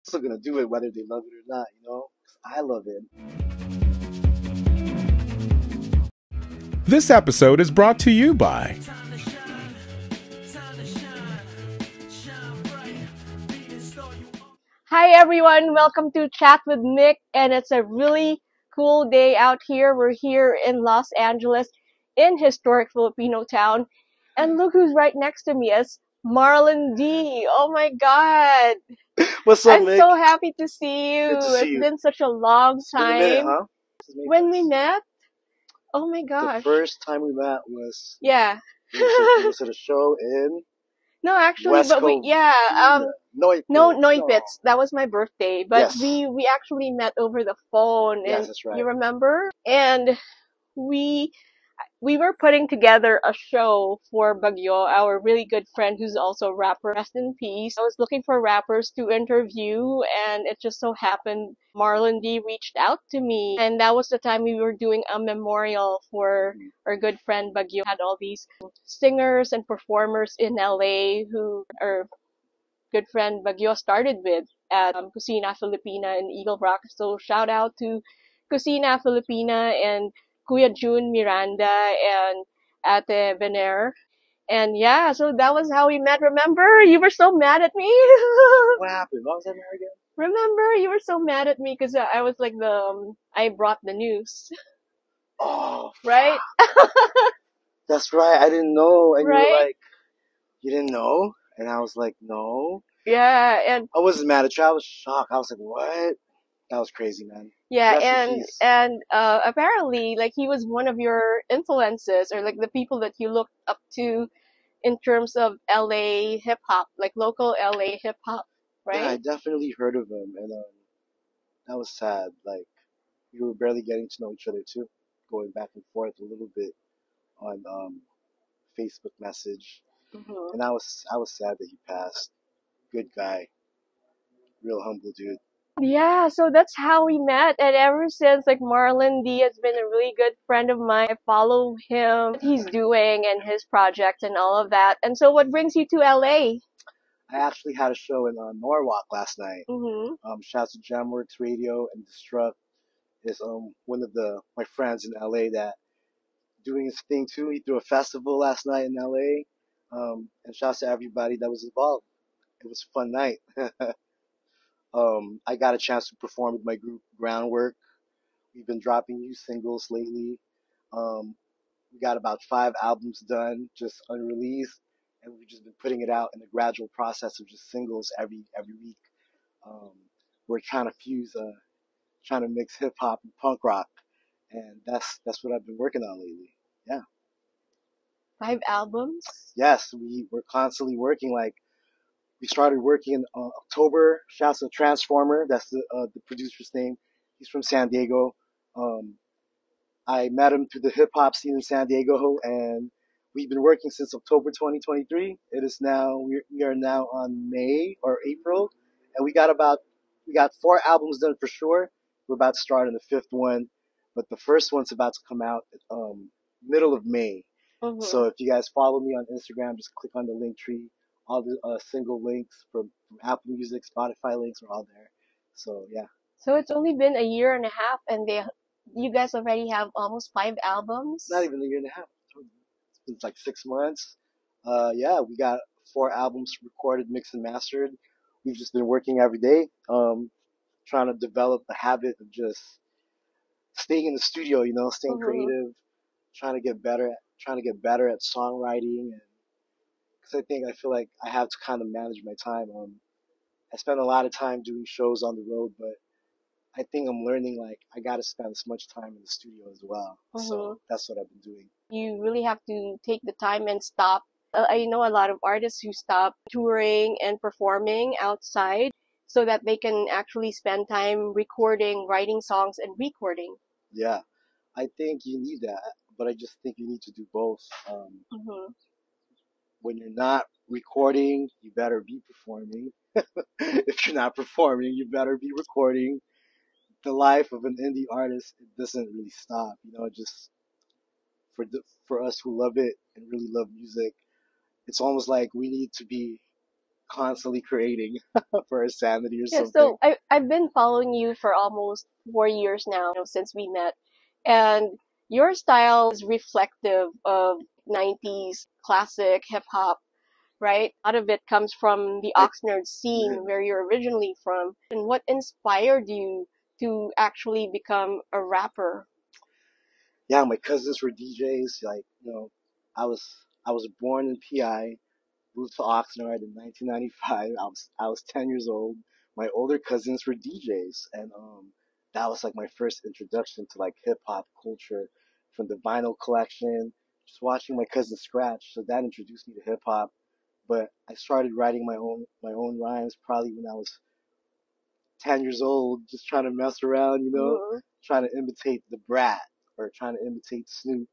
still gonna do it whether they love it or not, you know? 'Cause I love it. This episode is brought to you by Hi everyone, welcome to Chat with Nick, and it's a really cool day out here. We're here in Los Angeles, in historic Filipino town, and look who's right next to me. It's Marlon D. Oh my God, What's up, I'm Nick? so happy to see you. Good to see It's you. been such a long It's been a minute, time. huh? When we met, oh my The gosh. first time we met was Yeah. it was at a show in No, actually, West but we Covina. Noipits. That was my birthday, but Yes. we actually met over the phone, Yes, and that's right. you remember? And we were putting together a show for Bagyo, our really good friend who's also a rapper. Rest in peace. I was looking for rappers to interview, and it just so happened Marlon D reached out to me, and that was the time we were doing a memorial for our good friend Bagyo. Had all these singers and performers in LA who our good friend Bagyo started with at Kusina Filipina in Eagle Rock. So shout out to Kusina Filipina and Kuya June Miranda and Ate Vener. And yeah, so that was how we met. Remember? You were so mad at me. What happened? What was that there again? Remember? You were so mad at me because I was like I brought the news. Oh, Right? that's right. I didn't know. And you Right? were like, you didn't know? And I was like, no. Yeah, and I wasn't mad at you. I was shocked. I was like, what? That was crazy, man. yeah, Rest in peace. and apparently, like, he was one of your influences, or like the people that you looked up to in terms of LA hip hop, like local LA hip hop, Yeah, I right? definitely heard of him, and that was sad. Like, we were barely getting to know each other too, going back and forth a little bit on Facebook message, Hmm. and I was sad that he passed. Good guy, real humble dude. Yeah, so that's how we met, and ever since, like, Marlon D has been a really good friend of mine. I follow him, what he's doing, and his projects and all of that. And so, what brings you to LA? I actually had a show in Norwalk last night. Mm-hmm. Shouts to Jamworks Radio and Destruct is one of my friends in LA that doing his thing too. He threw a festival last night in LA. And shouts to everybody that was involved. It was a fun night. I got a chance to perform with my group Groundwork. We've been dropping new singles lately. We got about 5 albums done, just unreleased, and we've just been putting it out in a gradual process of just singles every week. Um, we're trying trying to mix hip hop and punk rock, and that's what I've been working on lately. Yeah. 5 albums? Yes, we're constantly working. Like we started working in October. Shouts to Transformer. That's the producer's name. He's from San Diego. Um, I met him through the hip hop scene in San Diego, and we've been working since October 2023. It is now we are now on May or April, and we got 4 albums done for sure. We're about to start on the 5th one, but the first one's about to come out middle of May. Mm-hmm. So if you guys follow me on Instagram, just click on the link tree. All the single links from Apple Music, Spotify links are all there. So yeah. So it's only been a year and a half, and you guys already have almost 5 albums? Not even a year and a half. It's like 6 months. Yeah, we got 4 albums recorded, mixed and mastered. We've just been working every day, trying to develop the habit of just staying in the studio, staying Mm-hmm. creative, trying to get better at songwriting, and because I feel like I have to kind of manage my time. I spend a lot of time doing shows on the road, but I think I'm learning like I got to spend as much time in the studio as well. Mm-hmm. So that's what I've been doing. You really have to take the time and stop. I know a lot of artists who stop touring and performing outside so that they can actually spend time recording, writing songs, and recording. Yeah, I think you need that, but I just think you need to do both. Mm-hmm. When you're not recording, you better be performing. If you're not performing, you better be recording. The life of an indie artist, it doesn't really stop. Just for us who love it and really love music, it's almost like we need to be constantly creating for our sanity or Yeah, something. so I've been following you for almost 4 years now, since we met, and your style is reflective of 90s classic hip hop, right? A lot of it comes from the I Oxnard yeah, scene where you're originally from. And what inspired you to actually become a rapper? yeah, my cousins were DJs. Like, I was I was born in PI, moved to Oxnard in 1995. I was 10 years old. My older cousins were DJs, and that was like my first introduction to like hip hop culture from the vinyl collection. Just watching my cousin scratch, so that introduced me to hip hop. But I started writing my own rhymes probably when I was 10 years old, just trying to mess around, Hmm. trying to imitate the Brat or trying to imitate Snoop.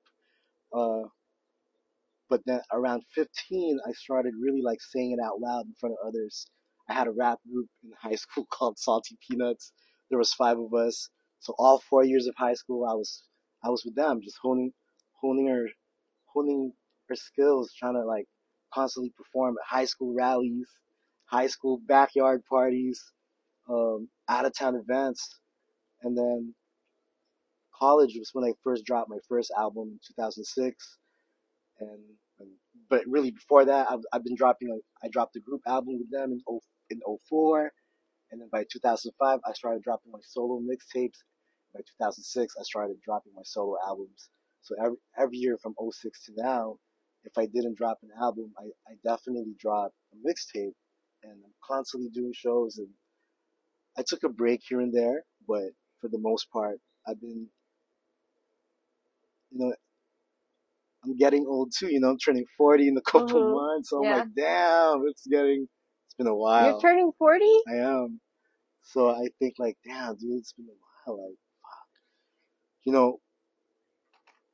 Uh, but then around 15, I started really like saying it out loud in front of others. I had a rap group in high school called Salty Peanuts. There was five of us. So all 4 years of high school, I was with them, just honing our honing our skills, trying to like constantly perform at high school rallies, high school backyard parties, out of town events, and then college was when I first dropped my first album in 2006, and, and but really before that, I've been dropping like I dropped a group album with them in '04, and then by 2005 I started dropping my solo mixtapes. By 2006 I started dropping my solo albums. So every year from '06 to now, if I didn't drop an album, I definitely dropped a mixtape, and I'm constantly doing shows. And I took a break here and there, but for the most part, I've been, you know, I'm getting old too. I'm turning 40 in a couple Hmm. months. So I'm Yeah. like, damn, it's been a You're while. turning 40? I am. So I think like, damn, dude, it's been a while. Like, you know,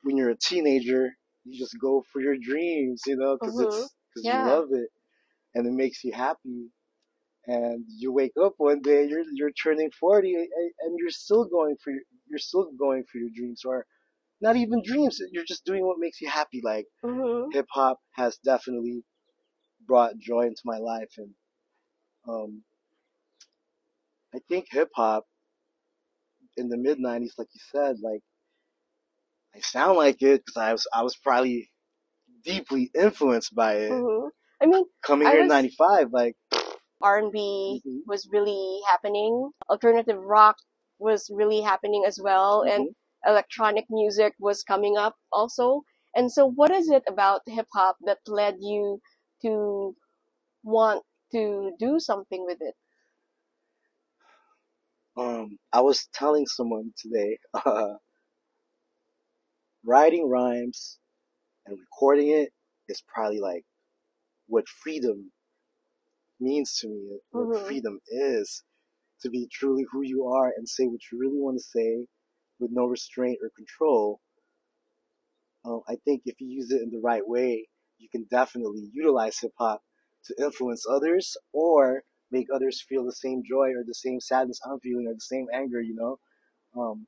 when you're a teenager, you just go for your dreams, Hmm. because you Yeah. love it and it makes you happy. And you wake up one day, you're turning 40, and you're still going for your dreams, or not even dreams. You're just doing what makes you happy. Like Hmm. hip hop has definitely brought joy into my life, and um, I think hip hop in the mid '90s, like you said, like I sound like it because I was probably deeply influenced by it. Hmm. I mean, Coming I here in was '95, like, R&B hmm was really happening. Alternative rock was really happening as well, and hmm electronic music was coming up also. And so, what is it about hip hop that led you to want to do something with it? I was telling someone today, writing rhymes and recording it is probably like what freedom means to me, what Hmm. freedom is, to be truly who you are and say what you really want to say with no restraint or control. I think if you use it in the right way, you can definitely utilize hip hop to influence others or make others feel the same joy or the same sadness I'm feeling or the same anger. Um,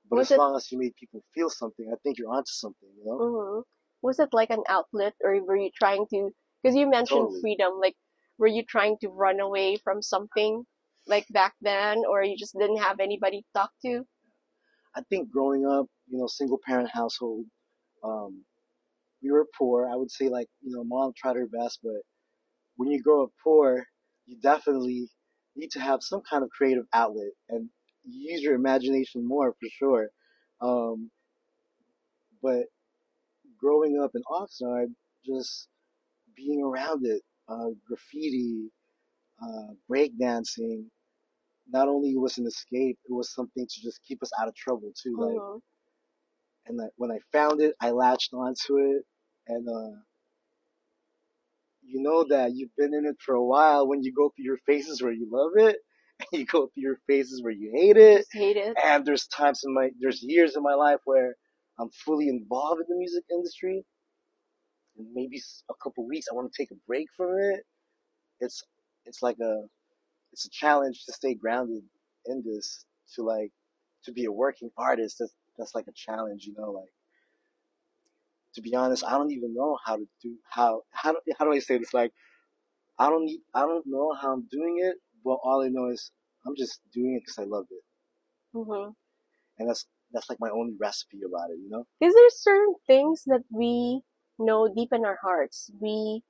but Was as it long as you make people feel something, I think you're onto something. hmm was it like an outlet, or were you trying to? Because you mentioned Totally. freedom, like were you trying to run away from something, like back then, or you just didn't have anybody to talk to? I think growing up, single parent household, um, we were poor. I would say like, mom tried her best, but when you grow up poor, you definitely need to have some kind of creative outlet and use your imagination more for sure. Um, but growing up in Oxnard, just being around it, graffiti, breakdancing, not only was an escape, it was something to just keep us out of trouble too. Like, Hmm. and when I found it, I latched onto it, and you know that you've been in it for a while when you go through your phases where you love it, and you go through your phases where you hate it. Just hate it. And there's years in my life where I'm fully involved in the music industry, and maybe a couple weeks I want to take a break from it. It's it's like it's a challenge to stay grounded in this, to like to be a working artist. That's like a challenge. Like, to be honest, I don't even know how to do how do I say this? Like, I don't know how I'm doing it, but all I know is I'm just doing it because I love it, Mm-hmm. and that's like my only recipe about it, you know. Because there's certain things that we know deep in our hearts we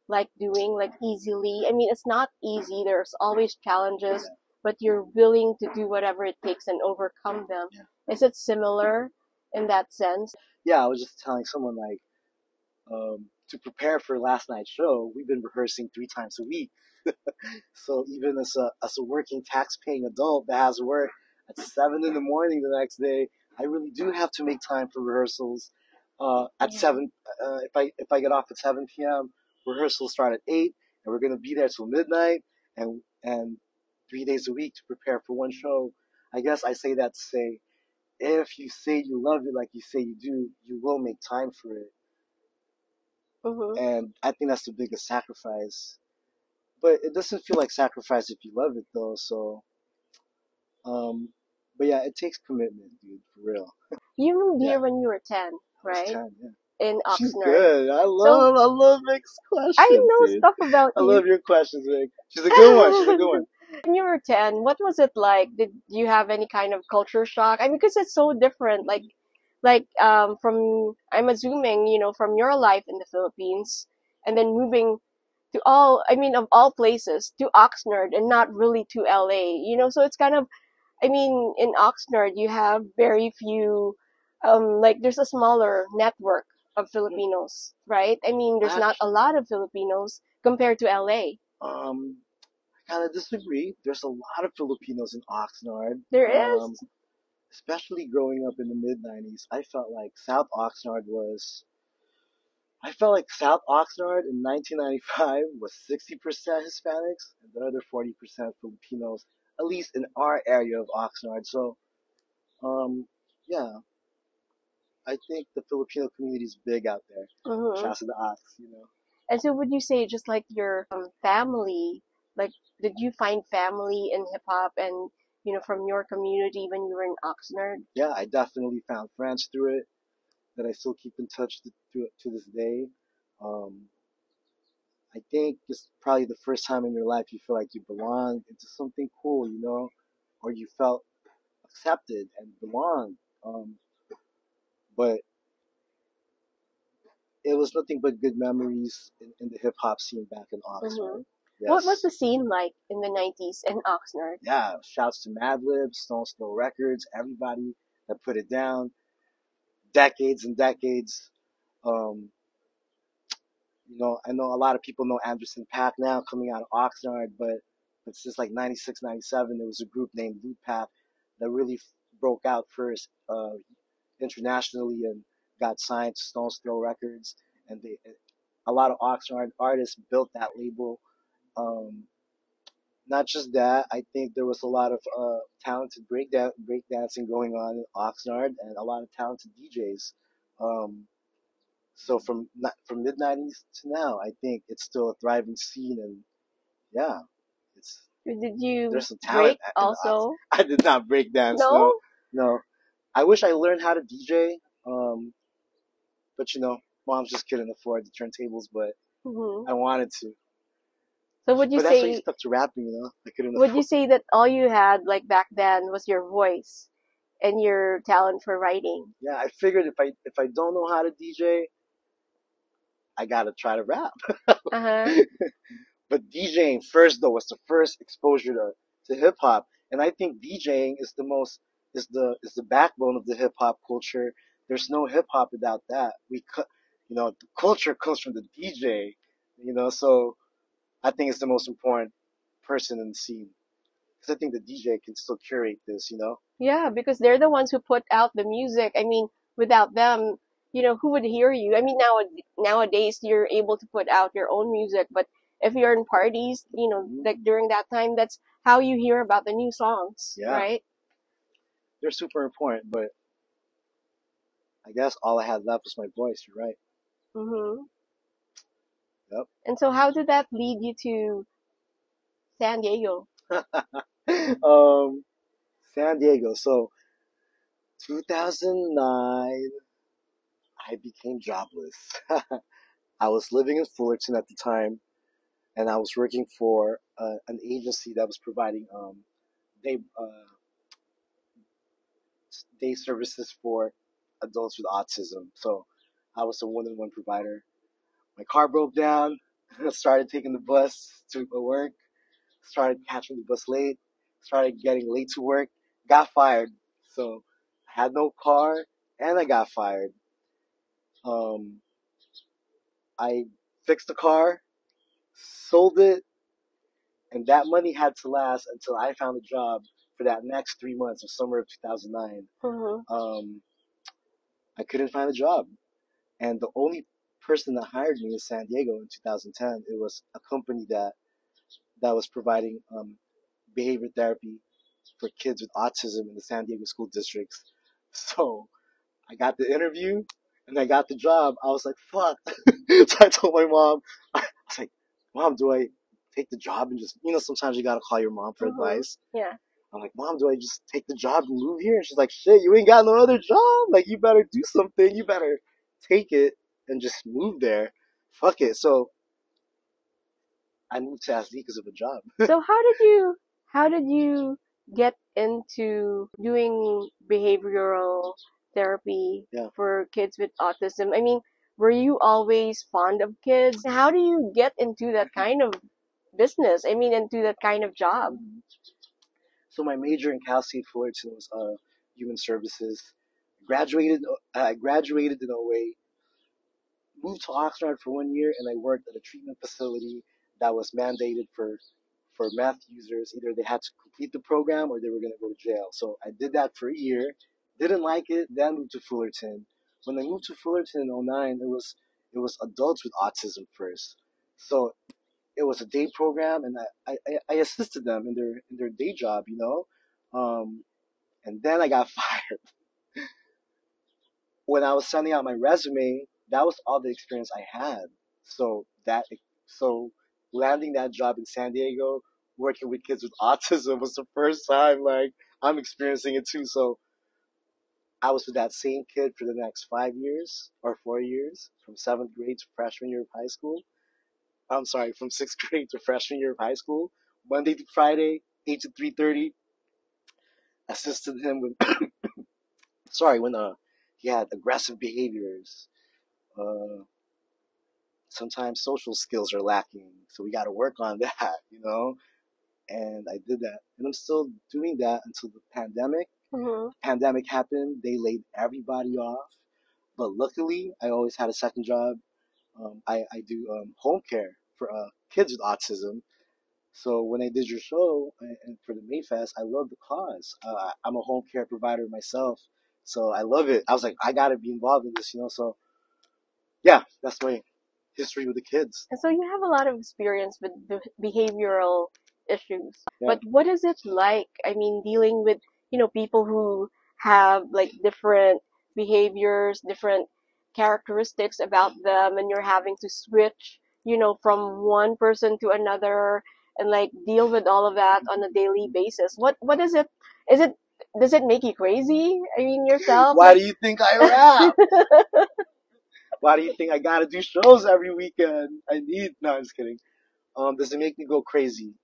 like doing like easily. I mean, it's not easy. There's always challenges, Yeah. but you're willing to do whatever it takes and overcome them. Yeah. Is it similar in that sense? Yeah, I was just telling someone like to prepare for last night's show, we've been rehearsing 3 times a week. So even as a working tax-paying adult that has to work at 7 in the morning the next day, I really do have to make time for rehearsals. At 7, if I get off at 7 p.m., rehearsals start at 8, and we're gonna be there till midnight, and 3 days a week to prepare for one show. I guess I say that to say, if you say you love it like you say you do, you will make time for it. Mm-hmm. And I think that's the biggest sacrifice. But it doesn't feel like sacrifice if you love it though. So, um, but yeah, it takes commitment, dude, for real. You moved Yeah, here when you were 10, I was right? 10. Yeah, In she's Oxnard. good. So I love Vic's I questions, know dude. stuff about I you. love your questions, Vic. She's a good one. She's a good one. When you were 10, what was it like? Did you have any kind of culture shock? I mean, because it's so different. From I'm assuming, from your life in the Philippines and then moving to of all places to Oxnard and not really to LA, so it's kind of, I mean, in Oxnard, you have very few, there's a smaller network of Filipinos, right? I mean, there's not a Actually, lot of Filipinos compared to LA. I kind of disagree. There's a lot of Filipinos in Oxnard. There is. Especially growing up in the mid '90s, I felt like South Oxnard in 1995 was 60% Hispanics and the other 40% Filipinos, at least in our area of Oxnard. So, um, yeah, I think the Filipino community is big out there. Mm-hmm. Shouts to the Ox, you know. And so would you say just like your family, like did you find family in hip hop and from your community when you were in Oxnard? Yeah, I definitely found friends through it that I still keep in touch to this day. Um, I think it's probably the first time in your life you feel like you belong into something cool, you know, or you felt accepted and belonged. But it was nothing but good memories in the hip hop scene back in Mm-hmm. Oxnard. What was Yes. the scene like in the 90s in Oxnard? Yeah. Shouts to Madlib, Stone Slow Records, everybody that put it down. Decades and decades. Um, I know a lot of people know Anderson .Paak now coming out of Oxnard, but since like 96, 97, there was a group named Loot Pack that really broke out first internationally and got signed to Stone Throw Records. And a lot of Oxnard artists built that label. Um, Not just that, I think there was a lot of talented breakdancing going on in Oxnard and a lot of talented DJs. Um, so from mid '90s to now, I think it's still a thriving scene, and yeah, it's Did you there's some talent break in the Ox. also? I did not break dance, no, No? no. I wish I learned how to DJ, but mom's just couldn't afford the turntables, but Hmm. I wanted to. So would you But that's why you say stuck to rapping, I couldn't would you afford. say that all you had like back then was your voice and your talent for writing? Yeah, I figured if I don't know how to DJ, I gotta try to rap. Uh-huh. But DJing first though was the first exposure to hip hop, and I think DJing is the backbone of the hip hop culture. There's no hip hop without that. The culture comes from the DJ. So I think it's the most important person in the scene because I think the DJ can still curate this. Yeah, because they're the ones who put out the music. I mean, without them, who would hear you? I mean, nowadays you're able to put out your own music, but if you're in parties, like during that time, that's how you hear about the new songs, Yeah, right? they're super important, but I guess all I had left was my voice. You're right. Mm-hmm. Yep. And so how did that lead you to San Diego? um, San Diego. So 2009, I became jobless. I was living in Fullerton at the time, and I was working for an agency that was providing day day services for adults with autism. So I was a one-on-one provider. My car broke down. I started taking the bus to work. Started catching the bus late. Started getting late to work. Got fired. So I had no car, and I got fired. Um, I fixed the car, sold it, and that money had to last until I found a job for that next 3 months of summer of 2009. Mm-hmm. I couldn't find a job. And the only person that hired me in San Diego in 2010, it was a company that was providing behavior therapy for kids with autism in the San Diego school districts. So I got the interview and I got the job. I was like, fuck. So I told my mom, I was like, Mom, do I take the job and just, sometimes you gotta call your mom for Mm-hmm. advice. Yeah. I'm like, Mom, do I just take the job and move here? And she's like, shit, you ain't got no other job. Like, you better do something. You better take it and just move there. Fuck it. So I moved to SD because of a job. So how did you get into doing behavioral therapy Yeah. for kids with autism? I mean, were you always fond of kids? How do you get into that kind of business? I mean, into that kind of job? So my major in Cal State Fullerton was human services. I graduated in '08, moved to Oxnard for 1 year, and I worked at a treatment facility that was mandated for meth users. Either they had to complete the program or they were going to go to jail. So I did that for a year, didn't like it, then moved to Fullerton. When I moved to Fullerton in '09, it was adults with autism first. So it was a day program, and I assisted them in their day job, and then I got fired. When I was sending out my resume, that was all the experience I had. So so landing that job in San Diego, working with kids with autism was the first time like I'm experiencing it too. So I was with that same kid for the next 5 years or 4 years, from seventh grade to freshman year of high school. I'm sorry, from sixth grade to freshman year of high school, Monday to Friday, 8 to 3:30. Assisted him with when he had aggressive behaviors. Uh, Sometimes social skills are lacking, so we got to work on that. And I did that, and I'm still doing that until the pandemic. Mm-hmm. Pandemic happened, they laid everybody off, but luckily I always had a second job. I do home care for kids with autism. So when I did your show and for the Mayfest, I love the cause. I'm a home care provider myself, so I love it. I was like, I gotta be involved in this. So yeah, that's my history with the kids. And so you have a lot of experience with behavioral issues. Yeah. But what is it like? I mean, dealing with, people who have like different behaviors, different characteristics about them, and you're having to switch, from one person to another and like deal with all of that on a daily basis. What is it? Is it does it make you crazy? I mean, yourself? Why do you think I rap? Why do you think I gotta do shows every weekend? No, I'm just kidding. Does it make me go crazy?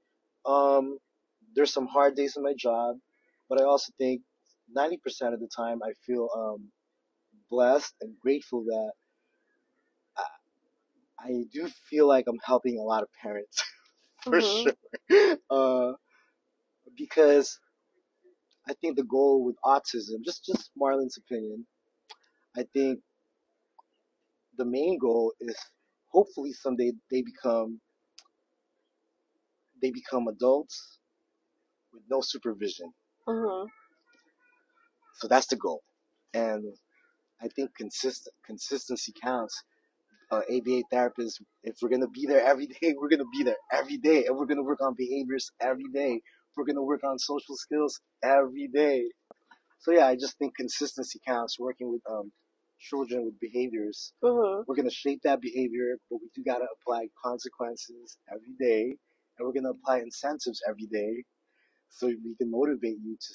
Um, there's some hard days in my job, but I also think 90% of the time I feel blessed and grateful that I do feel like I'm helping a lot of parents for Mhm. sure. Because I think the goal with autism, just Marlon's opinion, I think the main goal is hopefully someday they become adults with no supervision. Mhm. So that's the goal, and I think consistency counts. ABA therapists, if we're gonna be there every day, we're gonna be there every day, and we're gonna work on behaviors every day. We're gonna work on social skills every day. So yeah, I just think consistency counts. Working with children with behaviors, Mhm. we're gonna shape that behavior, but we do gotta apply consequences every day, and we're gonna apply incentives every day, so we can motivate you to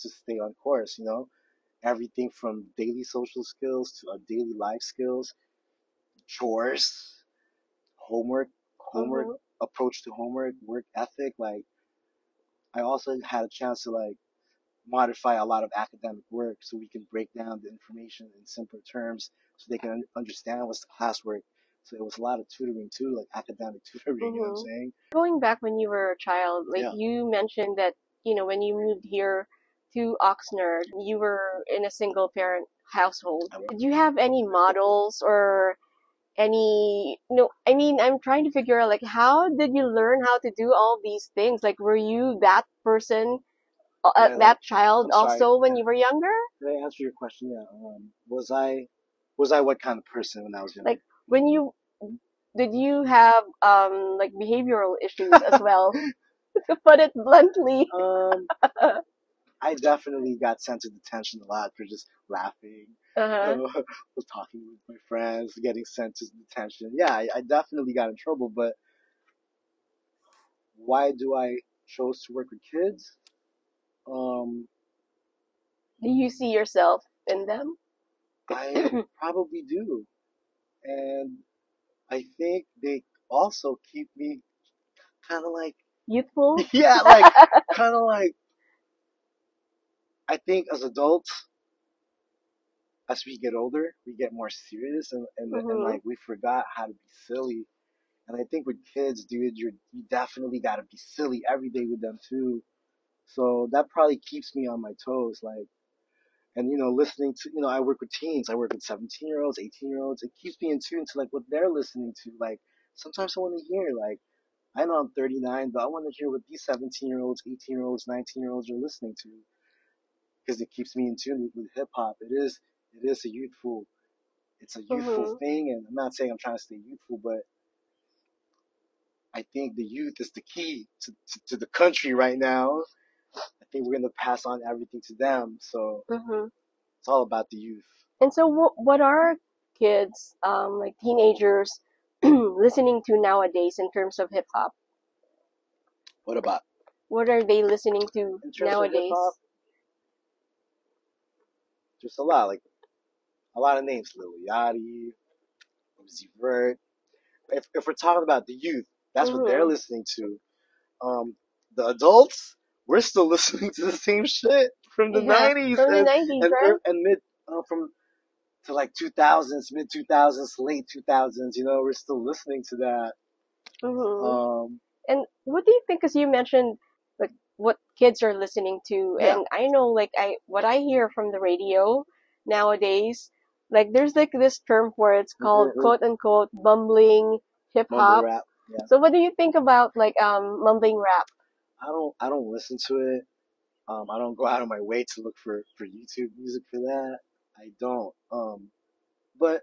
stay on course. Everything from daily social skills to daily life skills, chores, homework, homework approach to homework, work ethic. Like I also had a chance to like modify a lot of academic work so we can break down the information in simpler terms so they can understand what's the classwork. So it was a lot of tutoring too, like academic tutoring, you know what I'm saying? Going back when you were a child, like Yeah. you mentioned that, when you moved here to Oxnard, you were in a single parent household. Did you have any models or any, no, I mean, I'm trying to figure out like how did you learn how to do all these things? Like were you that person, that child I'm sorry, also when you were younger? Did I answer your question? Yeah. Was I what kind of person when I was younger? Like when you did you have like behavioral issues as well? To put it bluntly. I definitely got sent to detention a lot for just laughing, was talking with my friends, getting sent to detention. Yeah, I definitely got in trouble, but why do I chose to work with kids? Do you see yourself in them? I probably do. And I think they also keep me kind of like, Youthful? yeah, like, kind of like, I think as adults, as we get older, we get more serious and like we forgot how to be silly. And I think with kids, dude, you definitely gotta be silly every day with them too. So that probably keeps me on my toes, like, and listening to, I work with teens, I work with 17-year-olds, 18-year-olds. It keeps me in tune to like what they're listening to. Like sometimes I want to hear, like, I know I'm 39, but I want to hear what these 17-year-olds, 18-year-olds, 19-year-olds are listening to because it keeps me in tune with hip hop. It is it's a youthful thing, and I'm not saying I'm trying to stay youthful, but I think the youth is the key to the country right now. I think we're gonna pass on everything to them, so it's all about the youth. And so, what are kids, like teenagers, listening to nowadays in terms of hip hop? What about? What are they listening to In terms nowadays? of hip hop, just a lot of names: Lil Yachty, Uzi Vert. If we're talking about the youth, that's what they're listening to. The adults, we're still listening to the same shit from the 90s from the 90s, right? and mid from to like 2000s, mid 2000s, late 2000s. We're still listening to that. And what do you think? Because you mentioned like what kids are listening to, and I know like what I hear from the radio nowadays, like there's like this term for it. It's called quote unquote bumbling hip hop. Mumble rap. Yeah. So what do you think about like mumbling rap? I don't listen to it. I don't go out of my way to look for YouTube music for that. I don't. But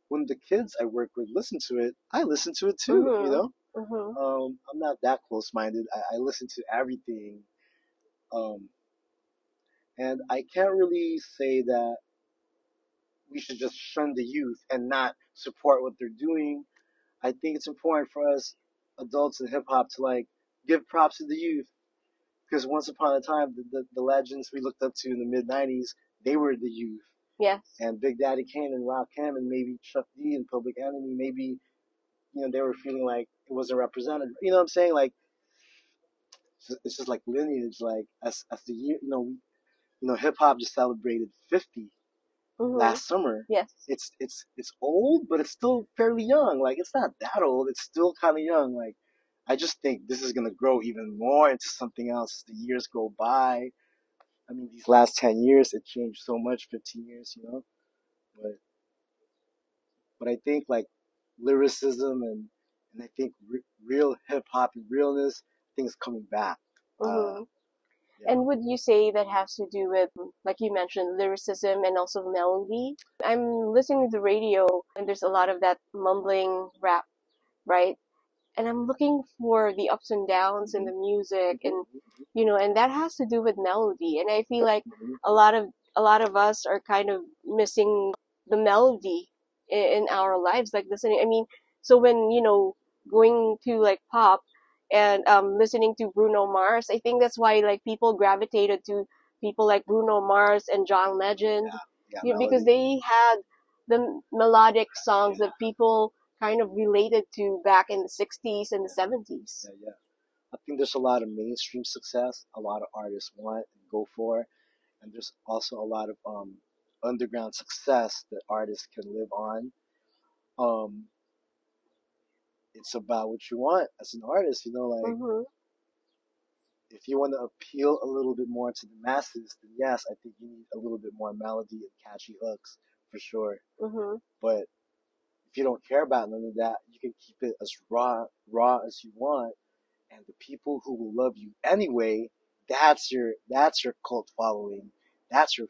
when the kids I work with listen to it, I listen to it too. I'm not that close-minded. I listen to everything. And I can't really say that we should just shun the youth and not support what they're doing. I think it's important for us adults in hip hop to like give props to the youth because once upon a time the legends we looked up to in the mid '90s, they were the youth. Yes. And Big Daddy Kane and Rakim and maybe Chuck D and Public Enemy, maybe they were feeling like it wasn't represented. You know what I'm saying? Like it's just like lineage. Like as the year, hip hop just celebrated 50 last summer. Yes. It's old, but it's still fairly young. Like it's not that old. It's still kind of young. Like I just think this is gonna grow even more into something else as the years go by. I mean, these last 10 years, it changed so much. 15 years, but I think like lyricism and I think real hip hop and realness, I think is coming back. And would you say that has to do with, like you mentioned, lyricism and also melody? I'm listening to the radio and there's a lot of that mumbling rap, right? And I'm looking for the ups and downs in the music and and that has to do with melody. And I feel like a lot of us are kind of missing the melody in our lives, like listening. I mean, so when, going to like pop and listening to Bruno Mars, I think that's why like people gravitated to people like Bruno Mars and John Legend, because they had the melodic songs that people kind of related to back in the 60s and the 70s. Yeah. I think there's a lot of mainstream success a lot of artists want and go for, and there's also a lot of underground success that artists can live on. Um, it's about what you want as an artist, like Mm-hmm. if you want to appeal a little bit more to the masses, then yes, I think you need a little bit more melody and catchy hooks for sure. Mm-hmm. But if you don't care about none of that, you can keep it as raw as you want, and the people who will love you anyway, that's your cult following. That's your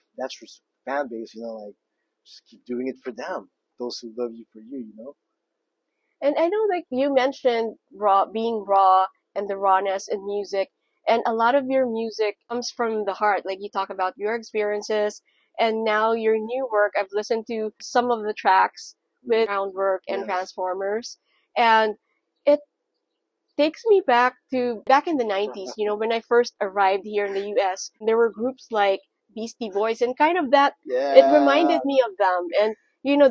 fan base, like just keep doing it for them. Those who love you for you. And I know, like you mentioned, being raw and the rawness in music, and a lot of your music comes from the heart. Like you talk about your experiences, and now your new work. I've listened to some of the tracks with Groundwork and Yes. Transformers, and it takes me back in the 90s, when I first arrived here in the US. There were groups like Beastie Boys, and kind of that, it Yeah. reminded me of them. And,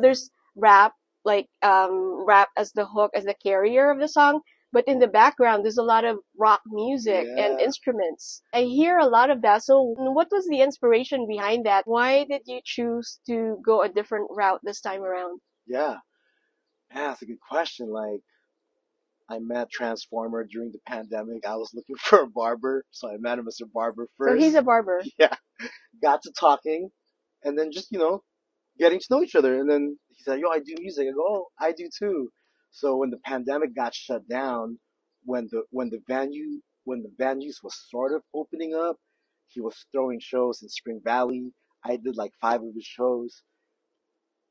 there's rap, like, rap as the hook, as the carrier of the song. But in the background, there's a lot of rock music and Yeah. instruments. I hear a lot of that. So what was the inspiration behind that? Why did you choose to go a different route this time around? Yeah. Yeah, that's a good question. Like, I met Transformer during the pandemic. I was looking for a barber, so I met him as a barber So he's a first. barber. Yeah. Got to talking, and then just, getting to know each other. And then he said, "Yo, I do music." I go, "Oh, I do too." So when the pandemic got shut down, when the venues was sort of opening up, he was throwing shows in Spring Valley. I did like 5 of his shows.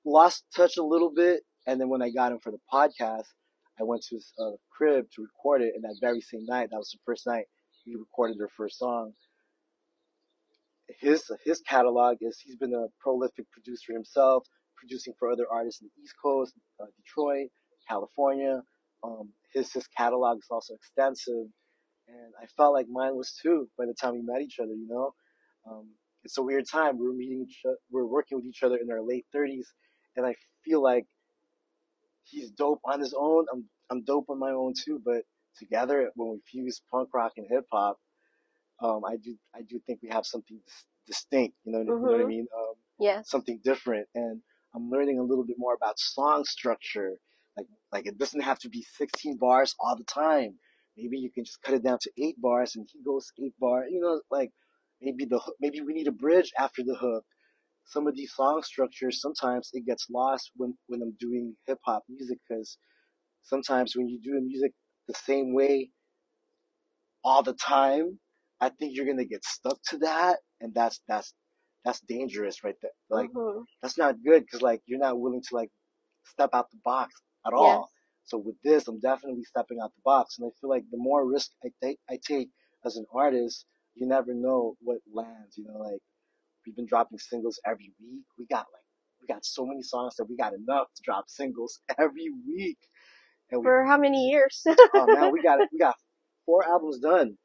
Lost touch a little bit, and then when I got him for the podcast, I went to his crib to record it. And that very same night, that was the first night we recorded their first song. His catalog is he's been a prolific producer himself, producing for other artists in the East Coast, Detroit, California. His catalog is also extensive, and I felt like mine was too by the time we met each other. It's a weird time. We're working with each other in our late 30s, and I feel like he's dope on his own. I'm dope on my own too, but together when we fuse punk rock and hip hop, I do think we have something distinct. You know what I Mm-hmm. mean? Yes. Something different, and I'm learning a little bit more about song structure. Like it doesn't have to be 16 bars all the time. Maybe you can just cut it down to 8 bars, and he goes 8 bar. Like maybe we need a bridge after the hook. Some of these song structures sometimes it gets lost when I'm doing hip hop music, because sometimes when you do music the same way all the time, I think you're gonna get stuck to that, and that's dangerous right there. Like Mm-hmm. that's not good, because like you're not willing to like step out the box at Yes. all. So with this, I'm definitely stepping out the box, and I feel like the more risk I take as an artist, you never know what lands. Like we've been dropping singles every week. We got so many songs that we got enough to drop singles every week, and For how many years? oh man, we got 4 albums done,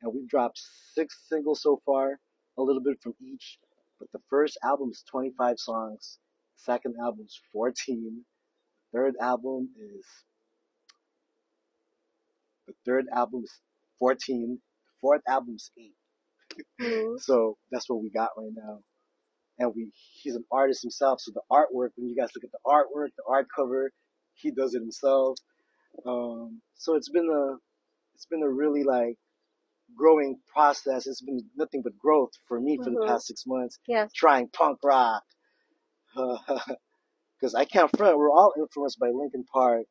and we've dropped 6 singles so far, a little bit from each. But the first album is 25 songs, second album is 14, third album is the third album is 14, the fourth album is 8. Mhm. So that's what we got right now. And he's an artist himself, so the artwork, when you guys look at the artwork, the art cover, he does it himself. So it's been a really like growing process. It's been nothing but growth for me for the Mhm. past 6 months, Yes. trying punk rock. Because I can't front, we're all influenced by Linkin Park,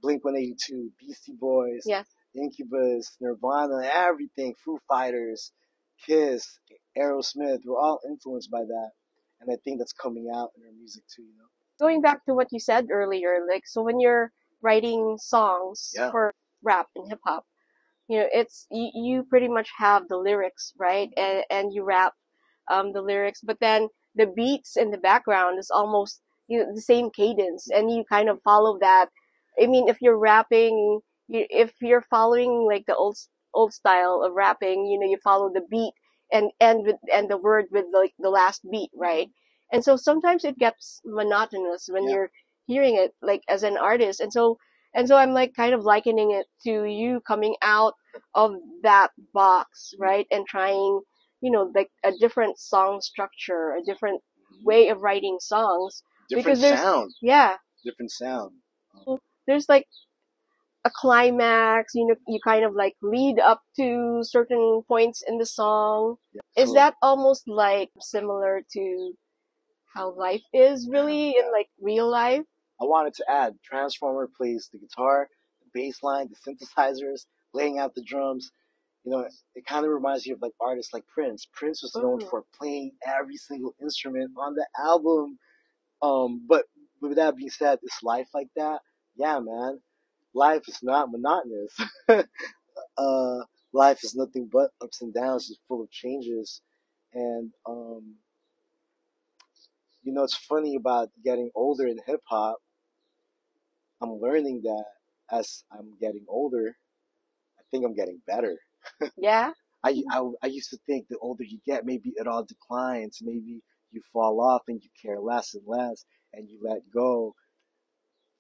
Blink 182, Beastie Boys, Yes. Incubus, Nirvana, everything, Foo Fighters, Kiss, Aerosmith. We're all influenced by that, and I think that's coming out in our music too. Going back to what you said earlier, like, so when you're writing songs Yeah. for rap and hip hop, it's you pretty much have the lyrics, right? And you rap the lyrics, but then the beats in the background is almost the same cadence, and you kind of follow that. I mean, if you're rapping, if you're following like the old style of rapping, you follow the beat and the word with like the last beat, right? And so sometimes it gets monotonous when Yeah. hearing it like as an artist. And so I'm like kind of likening it to you coming out of that box, right? And trying, like a different song structure, a different way of writing songs. Different Because there's, sound. yeah, Different sound. there's like a climax, you kind of like lead up to certain points in the song. Yeah. Is So, that almost like similar to how life is really in like real life? I wanted to add Transformer plays the guitar, the bass line, the synthesizers, laying out the drums. It kind of reminds you of like artists like Prince. Prince was known for playing every single instrument on the album. But with that being said, it's life like that. Yeah, man. Life is not monotonous. Life is nothing but ups and downs. It's full of changes. And, it's funny about getting older in hip hop. I'm learning that as I'm getting older, I think I'm getting better. Yeah. I used to think the older you get, maybe it all declines. Maybe you fall off and you care less and less and you let go.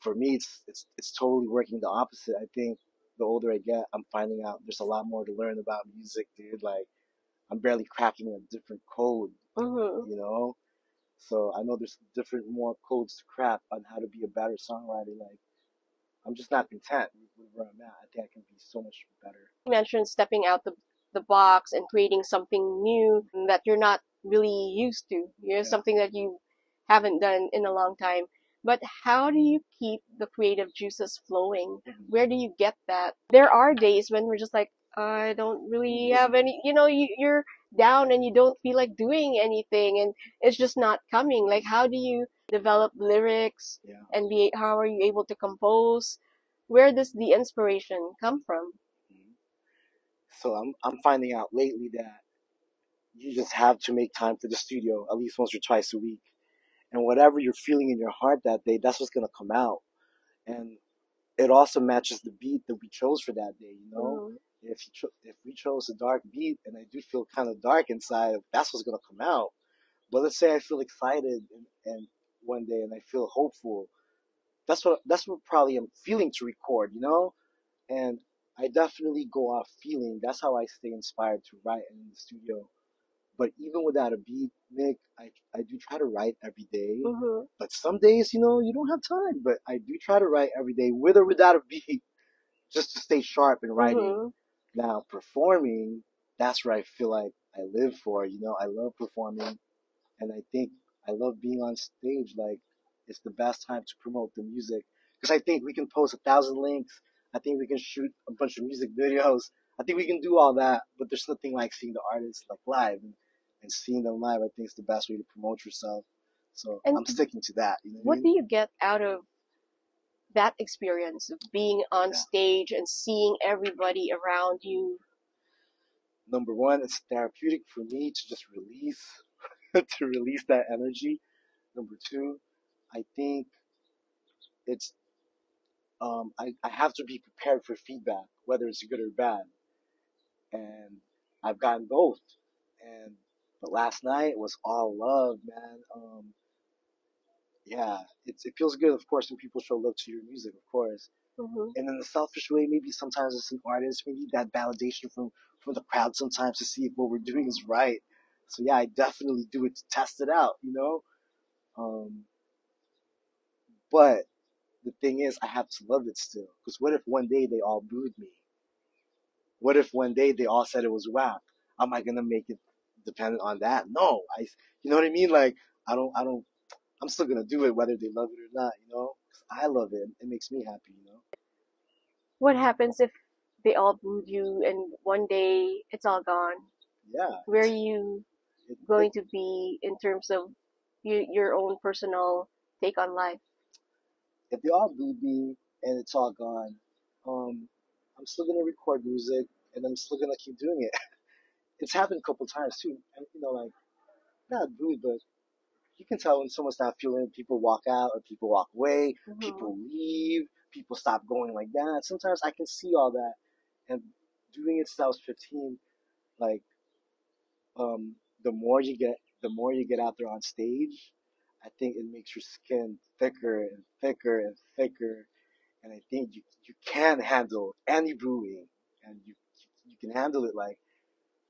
For me, it's totally working the opposite. I think the older I get, I'm finding out there's a lot more to learn about music, dude. Like, I'm barely cracking a different code, you know? So I know there's different more codes to crack on how to be a better songwriter. Like, I'm just not content with where I'm at. I think I can be so much better. You mentioned stepping out the box and creating something new that you're not really used to. Something that you haven't done in a long time. But how do you keep the creative juices flowing? Where do you get that? There are days when we're just like, I don't really have any, you're down and you don't feel like doing anything and it's just not coming. Like, how do you develop lyrics and how are you able to compose? Where does the inspiration come from? So I'm finding out lately that you just have to make time for the studio at least once or twice a week. And whatever you're feeling in your heart that day, that's what's gonna come out. And it also matches the beat that we chose for that day, you know? If we chose a dark beat and I do feel kind of dark inside, that's what's gonna come out. But let's say I feel excited and one day and I feel hopeful. That's what probably I'm feeling to record, you know? And I definitely go off feeling. That's how I stay inspired to write in the studio. But even without a beat, Nick, I do try to write every day. But some days, you don't have time. But I do try to write every day with or without a beat, just to stay sharp in writing. Now, performing, that's where I feel like I live for. I love performing. And I think I love being on stage. Like, it's the best time to promote the music. Because I think we can post 1,000 links. I think we can shoot a bunch of music videos. I think we can do all that. But there's nothing like seeing the artists like live. And seeing them live, I think, is the best way to promote yourself. So I'm sticking to that. You know what do you get out of that experience of being on stage and seeing everybody around you? Number one, it's therapeutic for me to just release, to release that energy. Number two, I think it's I have to be prepared for feedback, whether it's good or bad. And I've gotten both. But last night was all love, man. Yeah, it feels good, of course, when people show love to your music, of course. And in a selfish way, maybe sometimes it's an artist, we need that validation from the crowd sometimes to see if what we're doing is right. So yeah, I definitely do it to test it out, But the thing is, I have to love it still. Because what if one day they all booed me? What if one day they all said it was whack? Am I gonna make it dependent on that? No, you know what I mean? Like, I'm still gonna do it whether they love it or not, 'Cause I love it. It makes me happy. What happens if they all booed you and one day it's all gone? Yeah. Where are you going to be in terms of your own personal take on life? If they all booed me and it's all gone, I'm still gonna record music and I'm still gonna keep doing it. It's happened a couple times too, and like not booed, but you can tell when someone's not feeling it. People walk out or people walk away, people leave, people stop going like that. Sometimes I can see all that. And doing it since I was 15, like, the more you get out there on stage, I think it makes your skin thicker and thicker and thicker, and I think you can handle any brewing, and you can handle it. Like,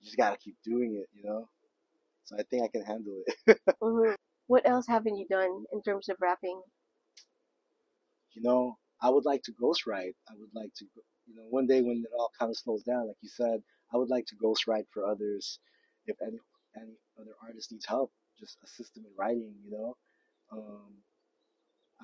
you just gotta keep doing it, you know. So I think I can handle it. Mhm. What else haven't you done in terms of rapping? You know, I would like to ghostwrite. I would like to, you know, one day when it all kind of slows down, like you said, I would like to ghostwrite for others. If any other artist needs help, just assist them in writing. You know, um,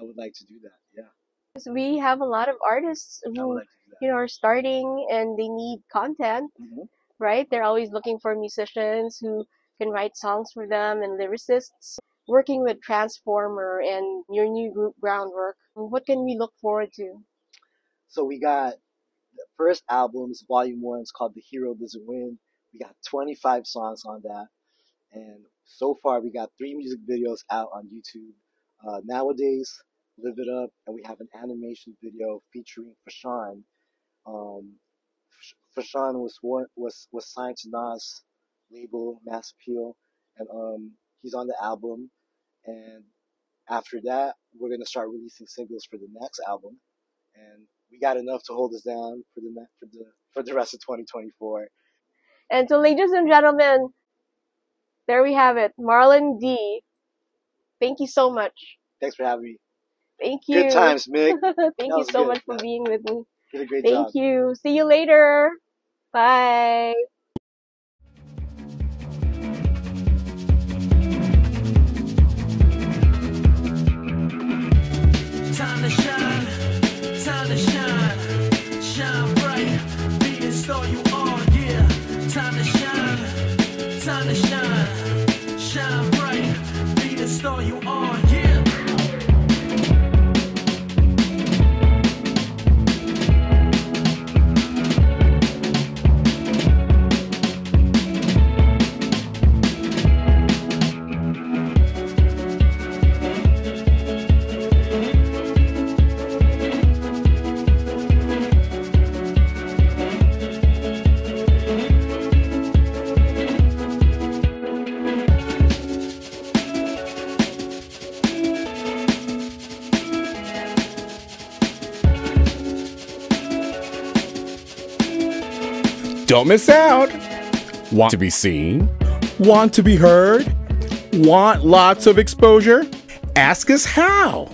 I would like to do that. Yeah, 'Cause we have a lot of artists I would who, like to do that. are starting and they need content, Hmm. right? They're always looking for musicians who can write songs for them and lyricists. Working with Transformer and your new group Groundwork, what can we look forward to? So we got the first album, is Volume One. It's called The Hero Doesn't Win. We got 25 songs on that, and so far we got 3 music videos out on YouTube. Nowadays, Live It Up, and we have an animation video featuring Fashawn. Um, Fashawn was signed to Nas label Mass Appeal, and he's on the album. And after that, we're gonna start releasing singles for the next album, and we got enough to hold us down for the rest of 2024. And so, ladies and gentlemen, there we have it. Marlon D. Thank you so much. Thanks for having me. Thank you. Good times, Mick. Thank you so much for being with me. Did a great Thank job. you. See you later. Bye. Time to shine, shine bright, be the star you are, yeah. Time to shine bright, be the star you are, yeah. Don't miss out. Want to be seen? Want to be heard? Want lots of exposure? Ask us how.